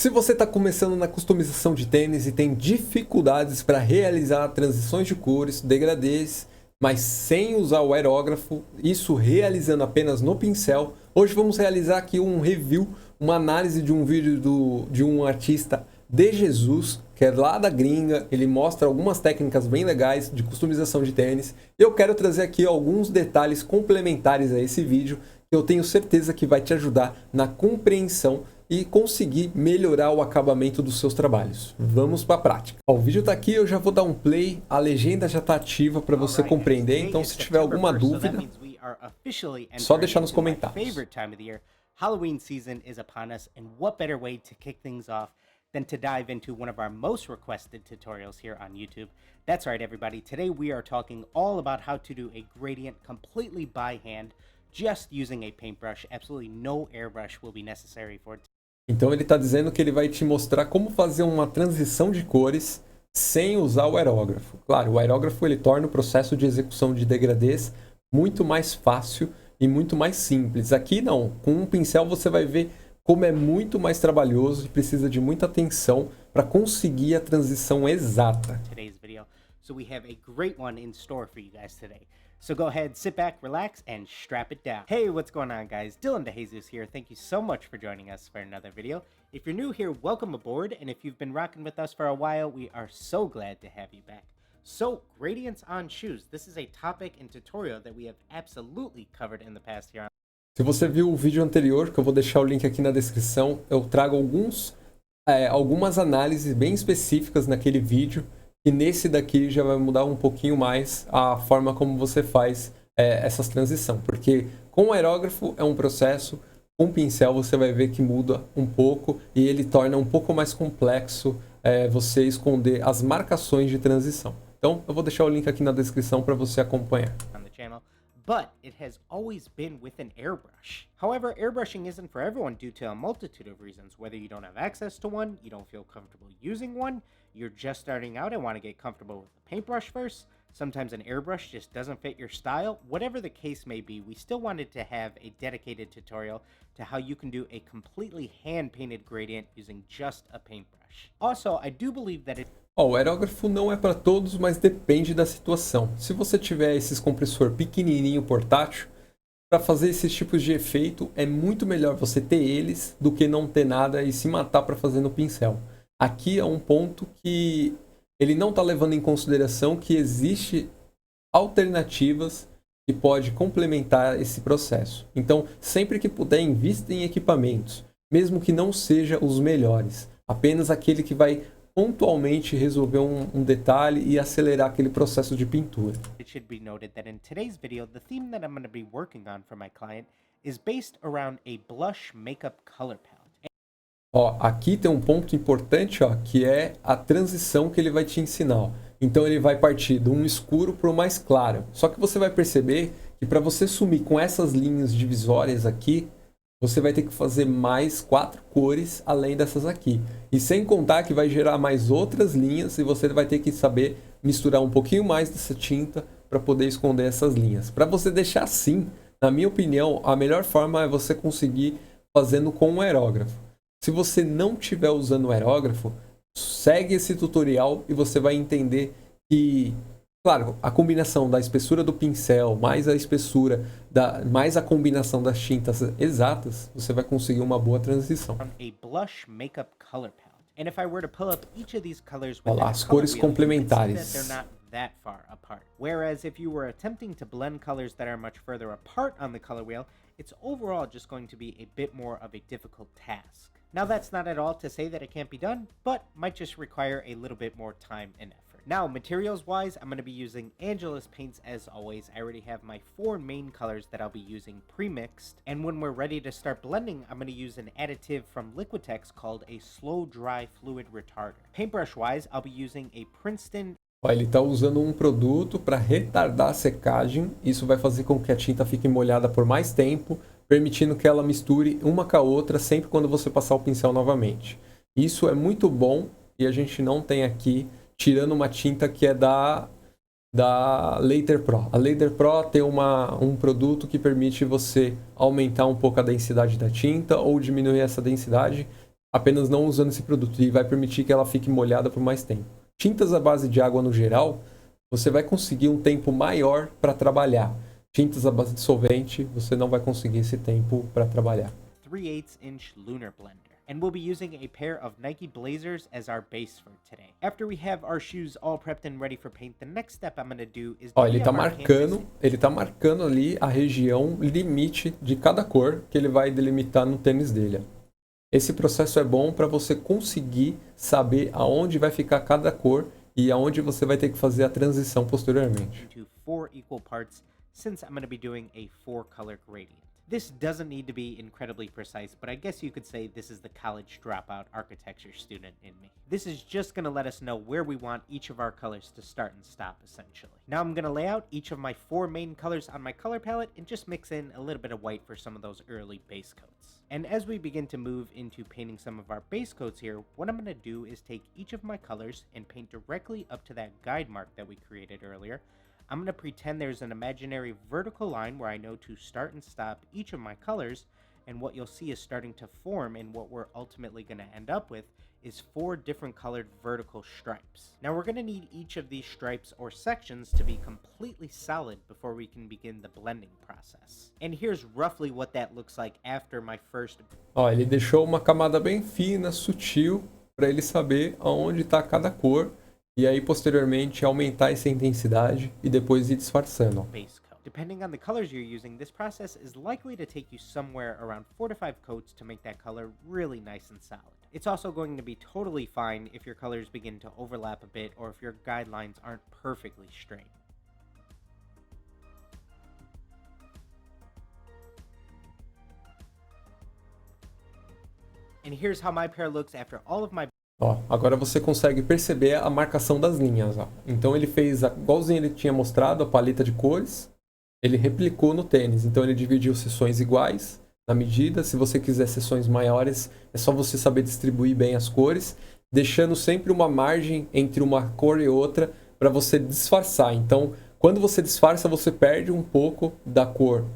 Se você está começando na customização de tênis e tem dificuldades para realizar transições de cores, degradês, mas sem usar o aerógrafo, isso realizando apenas no pincel, hoje vamos realizar aqui um review, uma análise de um vídeo de um artista de Jesus, que é lá da gringa. Ele mostra algumas técnicas bem legais de customização de tênis. Eu quero trazer aqui alguns detalhes complementares a esse vídeo, que eu tenho certeza que vai te ajudar na compreensão e conseguir melhorar o acabamento dos seus trabalhos. Vamos para a prática. O vídeo está aqui, eu já vou dar um play, a legenda já está ativa para você compreender, então se tiver alguma dúvida, só deixar nos comentários. Halloween season is upon us, and what better way to kick things off than to dive into one of our most requested tutorials here on YouTube. That's right, everybody. Today we are talking all about how to do a gradient completely by hand, just using a paintbrush. Absolutely no airbrush will be necessary for it. Então ele está dizendo que ele vai te mostrar como fazer uma transição de cores sem usar o aerógrafo. Claro, o aerógrafo ele torna o processo de execução de degradês muito mais fácil e muito mais simples. Aqui não, com um pincel você vai ver como é muito mais trabalhoso e precisa de muita atenção para conseguir a transição exata. Today's video. So we have a great one in store for you guys today. So go ahead, sit back, relax, and strap it down. Hey, what's going on, guys? Dylan DeJesus here. Thank you so much for joining us for another video. If you're new here, welcome aboard, and if you've been rocking with us for a while, we are so glad to have you back. So, gradients on shoes. This is a topic and tutorial that we have absolutely covered in the past here. Se você viu o vídeo anterior, que eu vou deixar o link aqui na descrição, eu trago algumas análises bem específicas naquele vídeo, e nesse daqui já vai mudar um pouquinho mais a forma como você faz essas transições, porque com o aerógrafo é um processo, com o pincel você vai ver que muda um pouco e ele torna um pouco mais complexo você esconder as marcações de transição. Então eu vou deixar o link aqui na descrição para você acompanhar. But it has always been with an airbrush. However, airbrushing isn't for everyone due to a multitude of reasons. Whether you don't have access to one, you don't feel comfortable using one, you're just starting out and want to get comfortable with a paintbrush first, sometimes an airbrush just doesn't fit your style. Whatever the case may be, we still wanted to have a dedicated tutorial to how you can do a completely hand-painted gradient using just a paintbrush. Also, I do believe that O aerógrafo não é para todos, mas depende da situação. Se você tiver esses compressor pequenininho portátil, para fazer esses tipos de efeito, é muito melhor você ter eles do que não ter nada e se matar para fazer no pincel. Aqui é um ponto que ele não está levando em consideração que existe alternativas que pode complementar esse processo. Então, sempre que puder, invista em equipamentos, mesmo que não seja os melhores, apenas aquele que vai pontualmente resolver um detalhe e acelerar aquele processo de pintura. It should be noted that in today's video, the theme that I'm going to be working on for my client is based around a blush makeup color palette. Aqui tem um ponto importante, que é a transição que ele vai te ensinar. Então ele vai partir de um escuro para o mais claro. Só que você vai perceber que para você sumir com essas linhas divisórias aqui, você vai ter que fazer mais 4 cores além dessas aqui. E sem contar que vai gerar mais outras linhas e você vai ter que saber misturar um pouquinho mais dessa tinta para poder esconder essas linhas. Para você deixar assim, na minha opinião, a melhor forma é você conseguir fazendo com um aerógrafo. Se você não estiver usando o aerógrafo, segue esse tutorial e você vai entender que, claro, a combinação da espessura do pincel, mais a espessura, mais a combinação das tintas exatas, você vai conseguir uma boa transição. Olha lá, as cores complementares. That far apart. Whereas if you were attempting to blend colors that are much further apart on the color wheel, it's overall just going to be a bit more of a difficult task. Now that's not at all to say that it can't be done, but might just require a little bit more time and effort. Now, materials-wise, I'm going to be using Angelus paints as always. I already have my 4 main colors that I'll be using pre-mixed. And when we're ready to start blending, I'm going to use an additive from Liquitex called a Slow Dry Fluid Retarder. Paintbrush-wise, I'll be using a Princeton. Ele está usando um produto para retardar a secagem. Isso vai fazer com que a tinta fique molhada por mais tempo, permitindo que ela misture uma com a outra sempre quando você passar o pincel novamente. Isso é muito bom e a gente não tem aqui, tirando uma tinta que é da Later Pro. A Later Pro tem um produto que permite você aumentar um pouco a densidade da tinta ou diminuir essa densidade apenas não usando esse produto e vai permitir que ela fique molhada por mais tempo. Tintas à base de água no geral, você vai conseguir um tempo maior para trabalhar. Tintas à base de solvente, você não vai conseguir esse tempo para trabalhar. 3/8-inch lunar blender. And we'll be using a pair of Nike Blazers as our base for today. After we have our shoes all prepped and ready for paint, the next step I'm going to do is Ó, ele tá marcando ali a região limite de cada cor que ele vai delimitar no tênis dele. Esse processo é bom para você conseguir saber aonde vai ficar cada cor e aonde você vai ter que fazer a transição posteriormente. Into 4 equal parts, since I'm going to be doing a 4-color gradient. This doesn't need to be incredibly precise, but I guess you could say this is the college dropout architecture student in me. This is just going to let us know where we want each of our colors to start and stop, essentially. Now I'm going to lay out each of my 4 main colors on my color palette and just mix in a little bit of white for some of those early base coats. And as we begin to move into painting some of our base coats here, what I'm going to do is take each of my colors and paint directly up to that guide mark that we created earlier. I'm going to pretend there's an imaginary vertical line where I know to start and stop each of my colors, and what you'll see is starting to form, and what we're ultimately going to end up with is 4 different colored vertical stripes. Now we're going to need each of these stripes or sections to be completely solid before we can begin the blending process. And here's roughly what that looks like after my first... Ó, ele deixou uma camada bem fina, sutil, para ele saber aonde está cada cor. E aí, posteriormente, aumentar essa intensidade e depois ir disfarçando. Base coat. Depending on the colors you're using, this process is likely to take you somewhere around 4 to 5 coats to make that color really nice and solid. It's also going to be totally fine if your colors begin to overlap a bit or if your guidelines aren't perfectly straight. And here's how my pair looks after all of my... Ó, agora você consegue perceber a marcação das linhas. Ó. Então ele fez, igualzinho ele tinha mostrado, a paleta de cores, ele replicou no tênis. Então ele dividiu seções iguais na medida. Se você quiser seções maiores, é só você saber distribuir bem as cores, deixando sempre uma margem entre uma cor e outra para você disfarçar. Então, quando você disfarça, você perde um pouco da cor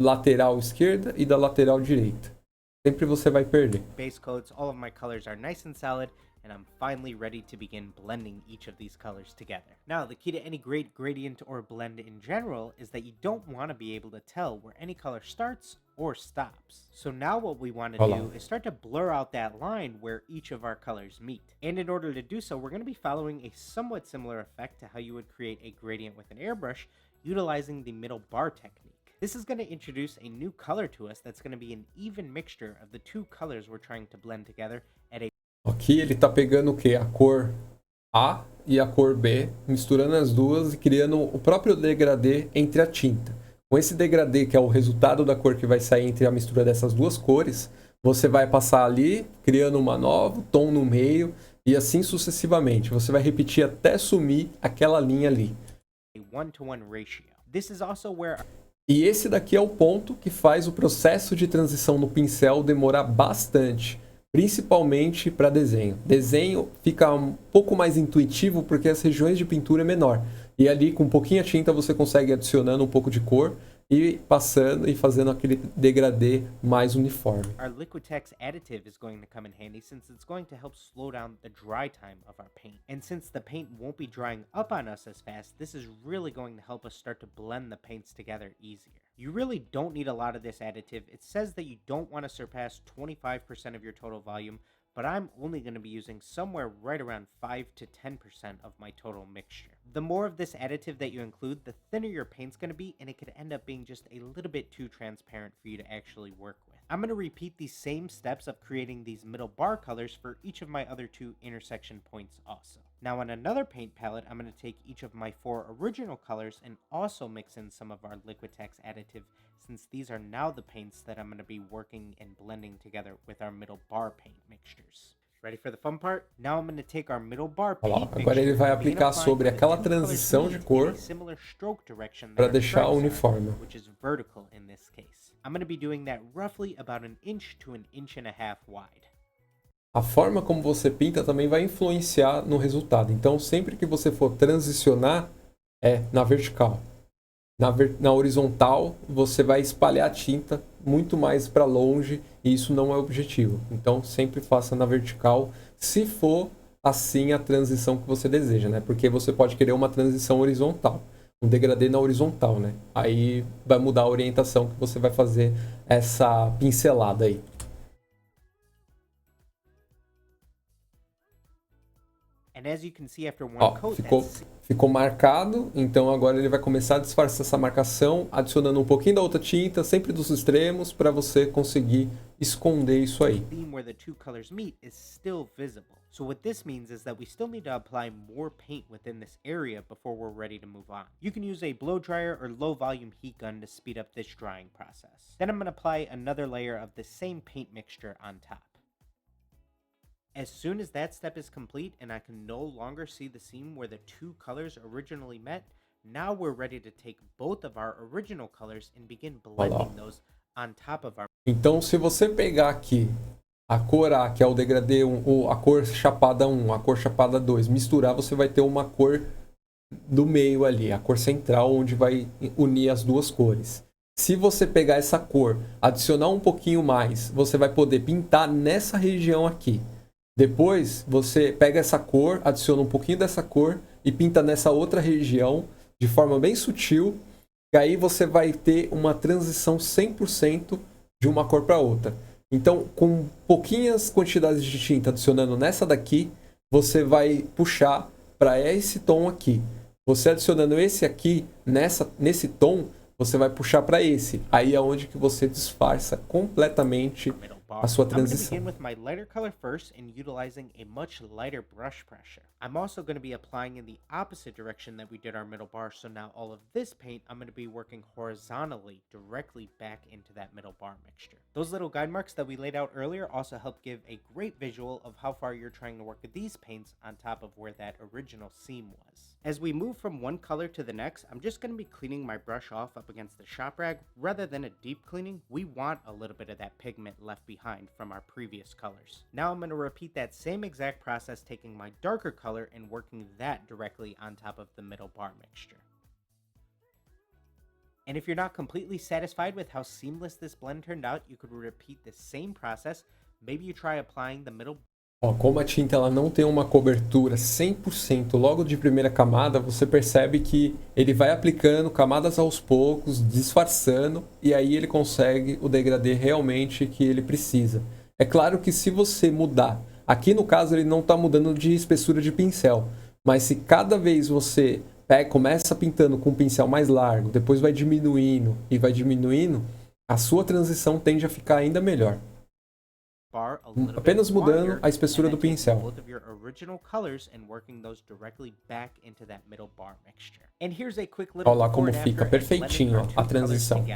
lateral esquerda e da lateral direita. Sempre você vai perder. Base coats, all of my colors are nice and solid, and I'm finally ready to begin blending each of these colors together. Now, the key to any great gradient or blend in general is that you don't want to be able to tell where any color starts or stops. So now what we want to do is start to blur out that line where each of our colors meet. And in order to do so, we're going to be following a somewhat similar effect to how you would create a gradient with an airbrush, utilizing the middle bar technique. This is going to introduce a new color to us that's going to be an even mixture of the 2 colors we're trying to blend together at a... Aqui ele está pegando o quê? A cor A e a cor B, misturando as duas e criando o próprio degradê entre a tinta. Com esse degradê, que é o resultado da cor que vai sair entre a mistura dessas duas cores, você vai passar ali, criando uma nova, tom no meio, e assim sucessivamente. Você vai repetir até sumir aquela linha ali. a 1-to-1 ratio. This is also where... E esse daqui é o ponto que faz o processo de transição no pincel demorar bastante, principalmente para desenho. Desenho fica um pouco mais intuitivo porque as regiões de pintura é menor. E ali com pouquinha tinta você consegue adicionando um pouco de cor e passando e fazendo aquele degradê mais uniforme. Our Liquitex additive is going to come in handy since it's going to help slow down the dry time of our paint. And since the paint won't be drying up on us as fast, this is really going to help us start to blend the paints together easier. You really don't need a lot of this additive. It says that you don't want to surpass 25% of your total volume, but I'm only going to be using somewhere right around 5 to 10% of my total mixture. The more of this additive that you include, the thinner your paint's going to be, and it could end up being just a little bit too transparent for you to actually work with. I'm going to repeat these same steps of creating these middle bar colors for each of my other 2 intersection points also. Now on another paint palette, I'm going to take each of my 4 original colors and also mix in some of our Liquitex additive, since these are now the paints that I'm going to be working and blending together with our middle bar paint mixtures. Ready for the fun part? Now I'm going to take our middle bar paint agora ele vai aplicar sobre aquela transição de cor para deixar uniforme. Which is vertical in this case. I'm going to be doing that roughly about 1 inch to 1.5 inches wide. A forma como você pinta também vai influenciar no resultado. Então, sempre que você for transicionar, é na vertical. Na horizontal, você vai espalhar a tinta muito mais para longe e isso não é o objetivo. Então, sempre faça na vertical, se for assim a transição que você deseja, né? Porque você pode querer uma transição horizontal, um degradê na horizontal, né? Aí vai mudar a orientação que você vai fazer essa pincelada aí. And as you can see after one Ó, coat, ficou marcado, então agora ele vai começar a disfarçar essa marcação, adicionando um pouquinho da outra tinta, sempre dos extremos, para você conseguir esconder isso aí. theme where the two colors meet is still visible. So what this means is that we still need to apply more paint within this area before we're ready to move on. You can use a blow dryer or low volume heat gun to speed up this drying process. Then I'm going to apply another layer of the same paint mixture on top. As soon as that step is complete and I can no longer see the seam where the two colors originally met, now we're ready to take both of our original colors and begin blending those on top of our... Então, se você pegar aqui a cor A, que é o degradê 1, a cor chapada 1, a cor chapada 2, misturar, você vai ter uma cor do meio ali, a cor central, onde vai unir as duas cores. Se você pegar essa cor, adicionar um pouquinho mais, você vai poder pintar nessa região aqui. Depois, você pega essa cor, adiciona um pouquinho dessa cor e pinta nessa outra região de forma bem sutil. E aí você vai ter uma transição 100% de uma cor para outra. Então, com pouquinhas quantidades de tinta adicionando nessa daqui, você vai puxar para esse tom aqui. Você adicionando esse aqui, nesse tom, você vai puxar para esse. Aí é onde que você disfarça completamente a sua transição. I'm going to begin with my lighter color first and utilizing a much lighter brush pressure. I'm also going to be applying in the opposite direction that we did our middle bar, so now all of this paint I'm going to be working horizontally directly back into that middle bar mixture. Those little guide marks that we laid out earlier also help give a great visual of how far you're trying to work with these paints on top of where that original seam was. As we move from one color to the next, I'm just going to be cleaning my brush off up against the shop rag. Rather than a deep cleaning, we want a little bit of that pigment left behind from our previous colors. Now I'm going to repeat that same exact process, taking my darker color and working that directly on top of the middle bar mixture. And if you're not completely satisfied with how seamless this blend turned out, you could repeat the same process. Maybe you try applying the middle. Ó, como a tinta ela não tem uma cobertura 100% logo de primeira camada, você percebe que ele vai aplicando camadas aos poucos, disfarçando, e aí ele consegue o degradê realmente que ele precisa. É claro que se você mudar, aqui no caso ele não está mudando de espessura de pincel, mas se cada vez você começa pintando com um pincel mais largo, depois vai diminuindo e vai diminuindo, a sua transição tende a ficar ainda melhor. Apenas mudando a espessura do pincel. Olha lá como fica perfeitinho a transição.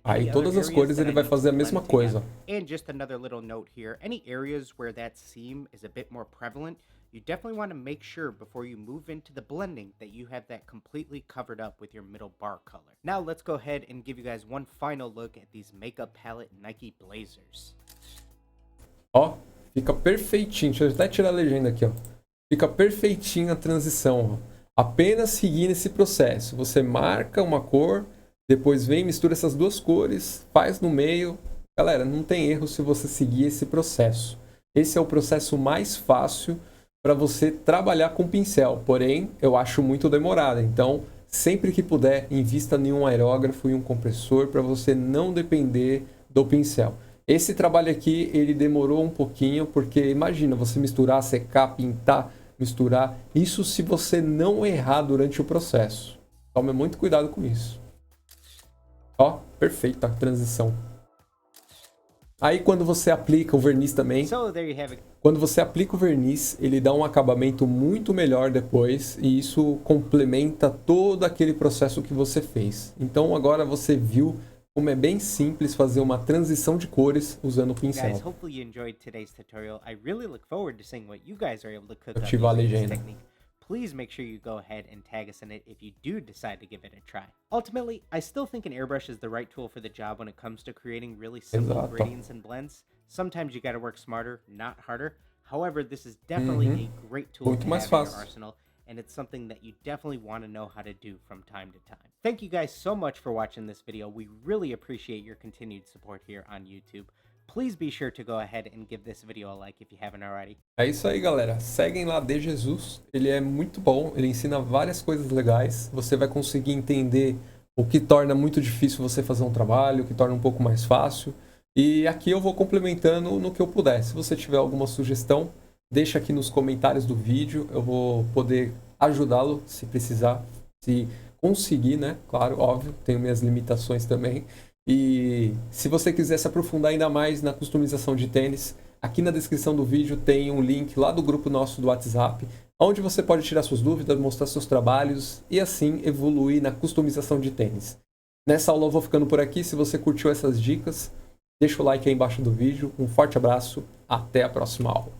Aí todas as cores ele vai fazer a mesma coisa. And just another little note here, any areas where that seam is a bit more prevalent, you definitely want to make sure before you move into the blending that you have that completely covered up with your middle bar color. Now let's go ahead and give you guys one final look at these Makeup Palette Nike Blazers. Ó, fica perfeitinho. Deixa eu até tirar a legenda aqui, ó. Fica perfeitinho a transição, ó. Apenas seguindo esse processo. Você marca uma cor, depois vem, mistura essas duas cores, faz no meio. Galera, não tem erro se você seguir esse processo. Esse é o processo mais fácil para você trabalhar com pincel, porém eu acho muito demorado. Então, sempre que puder, invista em um aerógrafo e um compressor para você não depender do pincel. Esse trabalho aqui, ele demorou um pouquinho, porque imagina você misturar, secar, pintar, misturar. Isso se você não errar durante o processo. Tome muito cuidado com isso. Ó, perfeita a transição. Aí quando você aplica o verniz também, quando você aplica o verniz, ele dá um acabamento muito melhor depois e isso complementa todo aquele processo que você fez. Então agora você viu como é bem simples fazer uma transição de cores usando o pincel. Ativar a legenda. Please make sure you go ahead and tag us in it if you do decide to give it a try. Ultimately, I still think an airbrush is the right tool for the job when it comes to creating really simple gradients and blends. Sometimes you gotta work smarter, not harder. However, this is definitely a great tool to have in your arsenal. and it's something that you definitely want to know how to do from time to time. Thank you guys so much for watching this video. We really appreciate your continued support here on YouTube. Please be sure to go ahead and give this video a like if you haven't already. É isso aí, galera. Seguem lá De Jesus. Ele é muito bom, ele ensina várias coisas legais. Você vai conseguir entender o que torna muito difícil você fazer um trabalho, o que torna um pouco mais fácil. E aqui eu vou complementando no que eu puder. Se você tiver alguma sugestão, deixa aqui nos comentários do vídeo. Eu vou poder ajudá-lo se precisar, se conseguir, né? Claro, óbvio, tenho minhas limitações também. E se você quiser se aprofundar ainda mais na customização de tênis, aqui na descrição do vídeo tem um link lá do grupo nosso do WhatsApp, onde você pode tirar suas dúvidas, mostrar seus trabalhos e assim evoluir na customização de tênis. Nessa aula eu vou ficando por aqui. Se você curtiu essas dicas, deixa o like aí embaixo do vídeo. Um forte abraço, até a próxima aula.